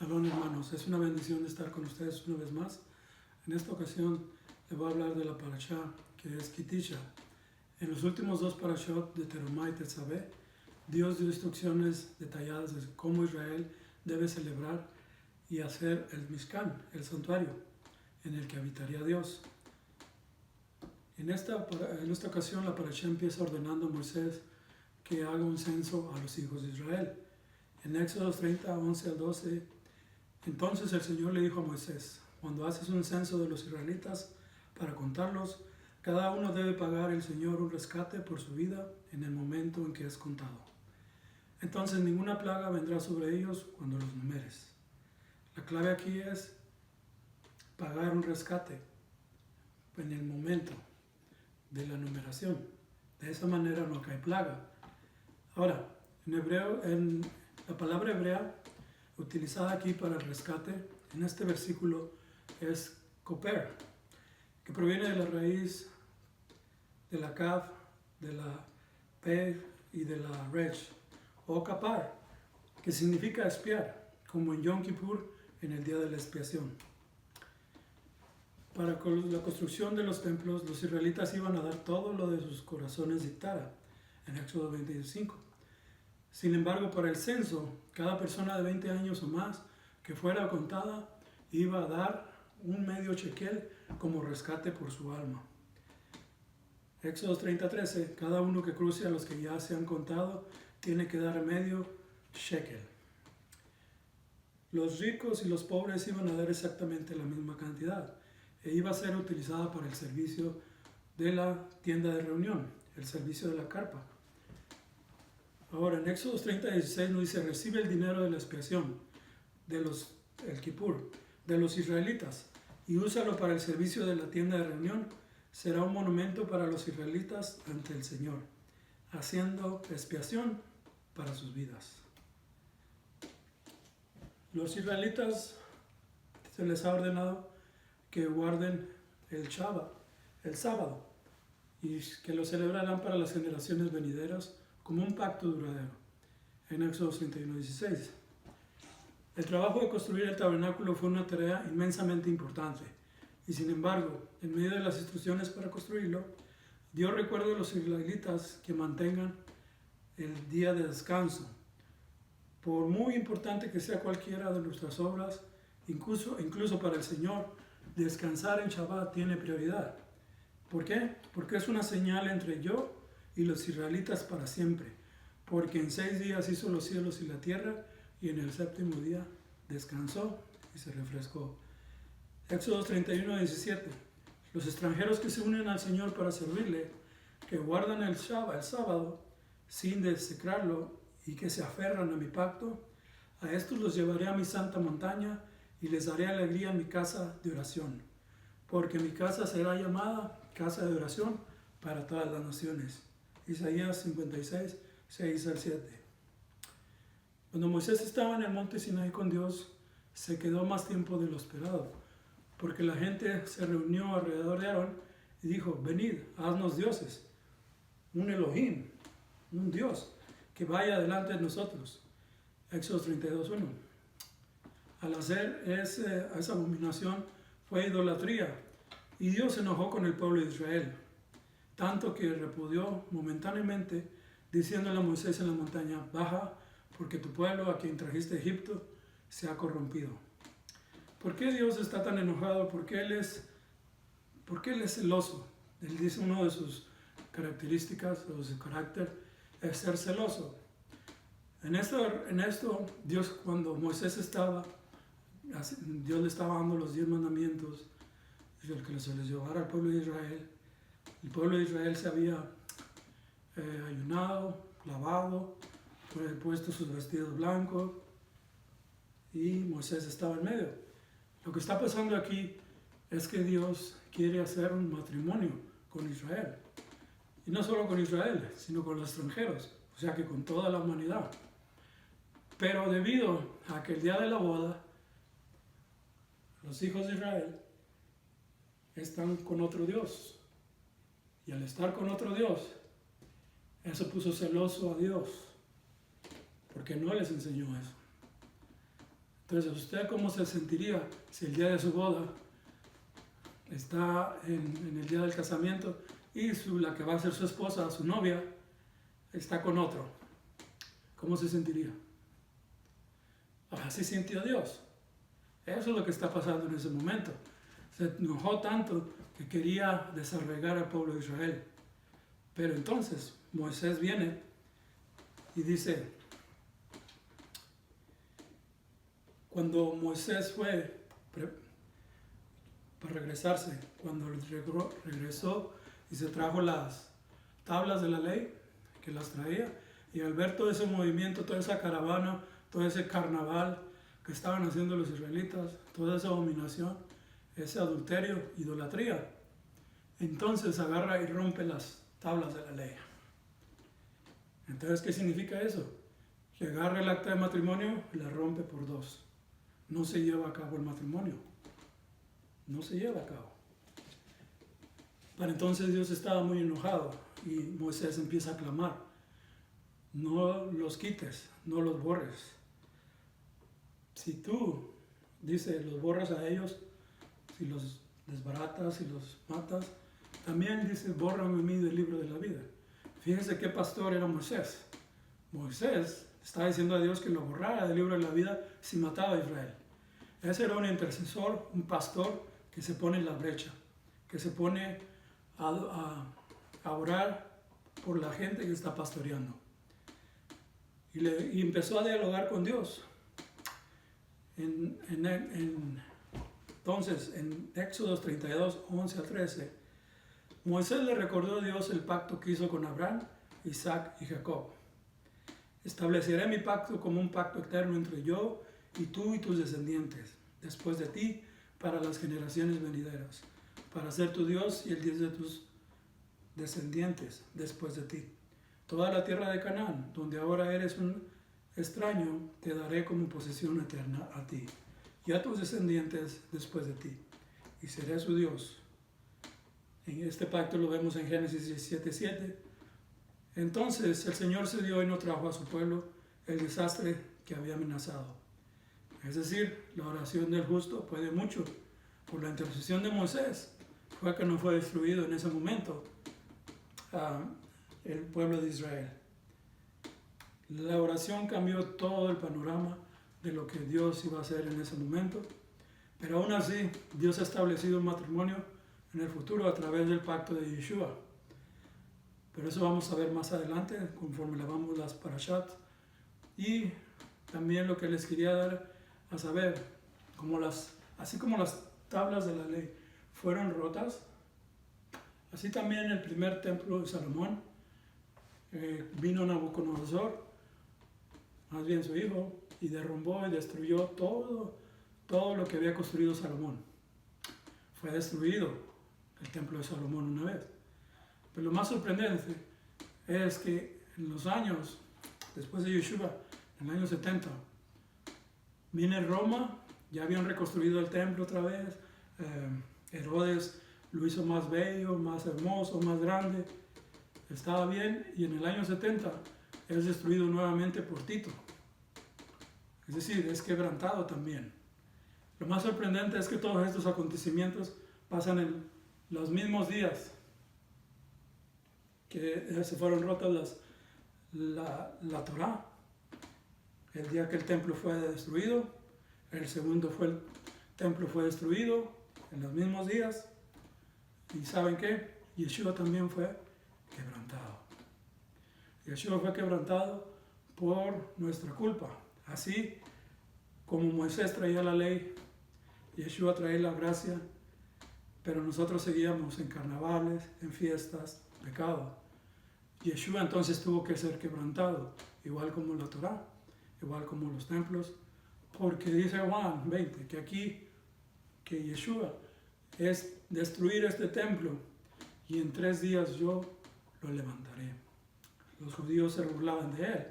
Shalom, hermanos, es una bendición de estar con ustedes una vez más. En esta ocasión les voy a hablar de la parashá que es Kitisha. En los últimos dos parashot de Terumá y Tetzaveh, Dios dio instrucciones detalladas de cómo Israel debe celebrar y hacer el Mishkan, el santuario, en el que habitaría Dios. En esta ocasión la parashá empieza ordenando a Moisés que haga un censo a los hijos de Israel. En Éxodo 30, 11 al 12, entonces el Señor le dijo a Moisés: cuando haces un censo de los israelitas para contarlos, cada uno debe pagar al Señor un rescate por su vida en el momento en que es contado. Entonces ninguna plaga vendrá sobre ellos cuando los numeres. La clave aquí es pagar un rescate en el momento de la numeración. De esa manera no cae plaga. Ahora, en hebreo, en la palabra hebrea utilizada aquí para el rescate en este versículo es koper, que proviene de la raíz de la kaf, de la pe y de la resh, o kapar, que significa expiar, como en Yom Kippur, en el día de la expiación. Para la construcción de los templos, los israelitas iban a dar todo lo de sus corazones dictara, en Éxodo 25. Sin embargo, para el censo, cada persona de 20 años o más que fuera contada iba a dar un medio shekel como rescate por su alma. Éxodo 30:13, cada uno que cruce a los que ya se han contado tiene que dar medio shekel. Los ricos y los pobres iban a dar exactamente la misma cantidad e iba a ser utilizada para el servicio de la tienda de reunión, el servicio de la carpa. Ahora, en Éxodo 30:16 nos dice: recibe el dinero de la expiación, el Kippur, de los israelitas, y úsalo para el servicio de la tienda de reunión. Será un monumento para los israelitas ante el Señor, haciendo expiación para sus vidas. Los israelitas se les ha ordenado que guarden el Shabbat, el sábado, y que lo celebrarán para las generaciones venideras como un pacto duradero, en Éxodo 31:16. El trabajo de construir el tabernáculo fue una tarea inmensamente importante, y sin embargo, en medio de las instrucciones para construirlo, Dios recuerda a los israelitas que mantengan el día de descanso. Por muy importante que sea cualquiera de nuestras obras, incluso para el Señor, descansar en Shabbat tiene prioridad. ¿Por qué? Porque es una señal entre yo y los israelitas para siempre, porque en 6 días hizo los cielos y la tierra, y en el séptimo día descansó y se refrescó. Éxodo 31:17. Los extranjeros que se unen al Señor para servirle, que guardan el Shabbat, el sábado, sin desecrarlo, y que se aferran a mi pacto, a estos los llevaré a mi santa montaña y les daré alegría en mi casa de oración, porque mi casa será llamada casa de oración para todas las naciones. Isaías 56, 6 al 7. Cuando Moisés estaba en el monte Sinaí con Dios, se quedó más tiempo de lo esperado, porque la gente se reunió alrededor de Aarón y dijo: venid, haznos dioses, un Elohim, un Dios, que vaya delante de nosotros. Éxodo 32:1. Al hacer esa abominación fue idolatría, y Dios se enojó con el pueblo de Israel, tanto que repudió momentáneamente, diciéndole a Moisés en la montaña: baja, porque tu pueblo a quien trajiste a Egipto se ha corrompido. ¿Por qué Dios está tan enojado? ¿Por qué Él es celoso? Él dice, una de sus características o su carácter es ser celoso. En esto Dios, cuando Moisés Dios le estaba dando los 10 mandamientos, el que se les llevara al pueblo de Israel. El pueblo de Israel se había ayunado, lavado, puesto sus vestidos blancos, y Moisés estaba en medio. Lo que está pasando aquí es que Dios quiere hacer un matrimonio con Israel. Y no solo con Israel, sino con los extranjeros, o sea que con toda la humanidad. Pero debido a que el día de la boda, los hijos de Israel están con otro Dios. Y al estar con otro Dios, eso puso celoso a Dios, porque no les enseñó eso. Entonces, ¿usted cómo se sentiría si el día de su boda está en el día del casamiento y la que va a ser su esposa, su novia, está con otro? ¿Cómo se sentiría? Así sintió Dios. Eso es lo que está pasando en ese momento. Se enojó tanto que quería desarraigar al pueblo de Israel. Pero entonces Moisés viene y dice, cuando Moisés fue para regresarse, cuando regresó y se trajo las tablas de la ley, que las traía, y al ver todo ese movimiento, toda esa caravana, todo ese carnaval que estaban haciendo los israelitas, toda esa abominación, ese adulterio, idolatría, entonces agarra y rompe las tablas de la ley. Entonces, ¿qué significa eso? Que agarra el acta de matrimonio y la rompe por dos. No se lleva a cabo el matrimonio. No se lleva a cabo. Para entonces Dios estaba muy enojado y Moisés empieza a clamar: no los quites, no los borres. Si tú, dice, los borras a ellos, si los desbaratas, si los matas, también dice, bórrame a mí del libro de la vida. Fíjense qué pastor era Moisés. Moisés estaba diciendo a Dios que lo borrara del libro de la vida si mataba a Israel. Ese era un intercesor, un pastor que se pone en la brecha, que se pone a orar por la gente que está pastoreando. Y empezó a dialogar con Dios. Entonces, en Éxodo 32, 11 a 13, Moisés le recordó a Dios el pacto que hizo con Abraham, Isaac y Jacob. Estableceré mi pacto como un pacto eterno entre yo y tú y tus descendientes, después de ti, para las generaciones venideras, para ser tu Dios y el Dios de tus descendientes después de ti. Toda la tierra de Canaán, donde ahora eres un extraño, te daré como posesión eterna a ti y a tus descendientes después de ti, y seré su Dios. En este pacto lo vemos en Génesis 17:7. Entonces el Señor se dio y no trajo a su pueblo el desastre que había amenazado. Es decir, la oración del justo puede mucho. Por la intercesión de Moisés fue que no fue destruido en ese momento el pueblo de Israel. La oración cambió todo el panorama de lo que Dios iba a hacer en ese momento, pero aún así Dios ha establecido un matrimonio en el futuro a través del pacto de Yeshua. Pero eso vamos a ver más adelante conforme lavamos las parashat. Y también lo que les quería dar a saber, así como las tablas de la ley fueron rotas, así también el primer templo de Salomón, vino Nabucodonosor, más bien su hijo, y derrumbó y destruyó todo lo que había construido Salomón. Fue destruido el templo de Salomón una vez. Pero lo más sorprendente es que en los años, después de Yeshua, en el año 70, viene Roma, ya habían reconstruido el templo otra vez, Herodes lo hizo más bello, más hermoso, más grande, estaba bien, y en el año 70 es destruido nuevamente por Tito. Es decir, es quebrantado también. Lo más sorprendente es que todos estos acontecimientos pasan en los mismos días que se fueron rotas la Torá. El día que el templo fue destruido, el segundo el templo fue destruido en los mismos días. ¿Y saben qué? Yeshua también fue quebrantado. Yeshua fue quebrantado por nuestra culpa. Así como Moisés traía la ley, Yeshua traía la gracia, pero nosotros seguíamos en carnavales, en fiestas, pecado. Yeshua entonces tuvo que ser quebrantado, igual como la Torá, igual como los templos, porque dice Juan 20, que Yeshua es destruir este templo y en 3 días yo lo levantaré. Los judíos se burlaban de él,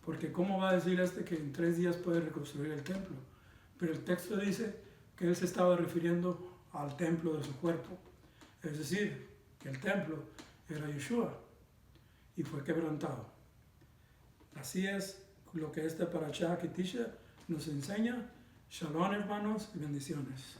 porque ¿cómo va a decir que en 3 días puede reconstruir el templo? Pero el texto dice que él se estaba refiriendo al templo de su cuerpo, es decir, que el templo era Yeshua y fue quebrantado. Así es lo que esta parashá Ketisha nos enseña, Shalom, hermanos, y bendiciones.